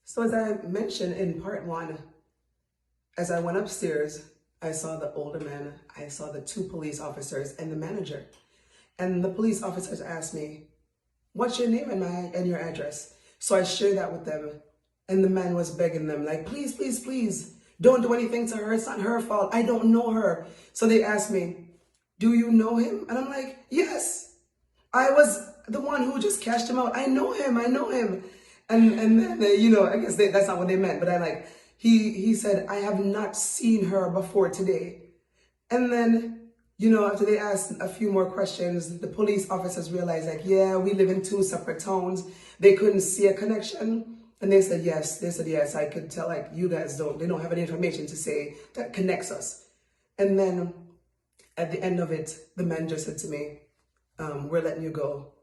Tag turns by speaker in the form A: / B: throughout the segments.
A: So as I mentioned in part one, as I went upstairs, I saw the older man, I saw the two police officers and the manager. And the police officers asked me, what's your name and your address? So I shared that with them. And the man was begging them, like, please, please, please, don't do anything to her. It's not her fault. I don't know her. So they asked me, do you know him? And I'm like, yes, I was the one who just cashed him out. I know him. I know him. And then they, I guess that's not what they meant. But he said, I have not seen her before today. And then, after they asked a few more questions, the police officers realized, like, yeah, we live in two separate towns. They couldn't see a connection. And they said, yes. They said, yes, I could tell, like, you guys they don't have any information to say that connects us. And then at the end of it, the manager said to me, we're letting you go.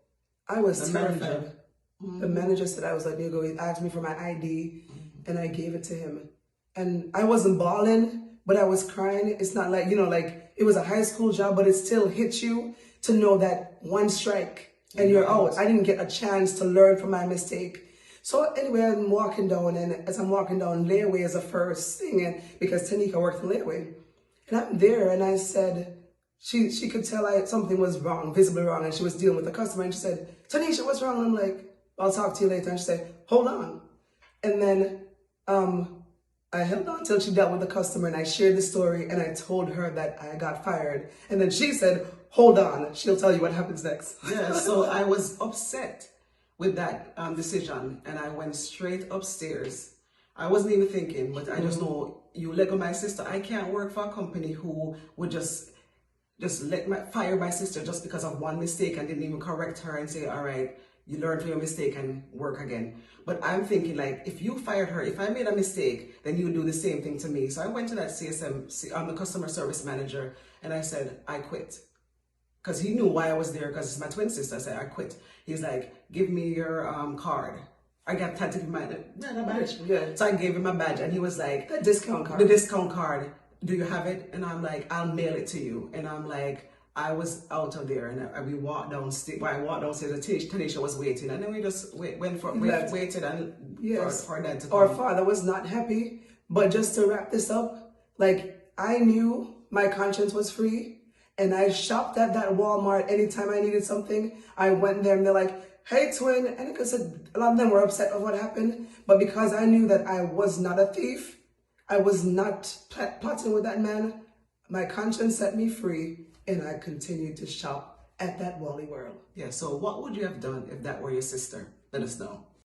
A: I was terrified. The manager said I was letting you go. He asked me for my ID and I gave it to him. And I wasn't bawling, but I was crying. It's not like, like it was a high school job, but it still hits you to know that one strike and you're out. I didn't get a chance to learn from my mistake. So anyway, I'm walking down, and as I'm walking down, layaway is the first thing, and because Tanika worked in layaway. And I'm there, and I said, she could tell something was wrong, visibly wrong, and she was dealing with a customer, and she said, Tanisha, what's wrong? And I'm like, I'll talk to you later. And she said, hold on. And then I held on till she dealt with the customer, and I shared the story, and I told her that I got fired. And then she said, hold on, she'll tell you what happens next.
B: Yeah, so I was upset with that decision, and I went straight upstairs. I wasn't even thinking, but I just know, you let go my sister. I can't work for a company who would just fire my sister just because of one mistake and didn't even correct her and say, all right, you learn from your mistake and work again. But I'm thinking, like, if you fired her, if I made a mistake, then you do the same thing to me. So I went to that the customer service manager, and I said, I quit. Because he knew why I was there, because it's my twin sister. I said, I quit. He's like, give me your card. I got to give my badge.
A: Yeah.
B: So I gave him my badge, and he was like,
A: the discount card.
B: The discount card. Do you have it? And I'm like, I'll mail it to you. And I'm like, I was out of there, and we walked downstairs. Well, I walked downstairs. Tanisha was waiting, and then we just waited and for that to come.
A: Our father was not happy, but just to wrap this up, like, I knew my conscience was free. And I shopped at that Walmart anytime I needed something. I went there and they're like, hey, twin. And because a lot of them were upset with what happened. But because I knew that I was not a thief, I was not plotting with that man, my conscience set me free. And I continued to shop at that Wally World.
B: Yeah, so what would you have done if that were your sister? Let us know.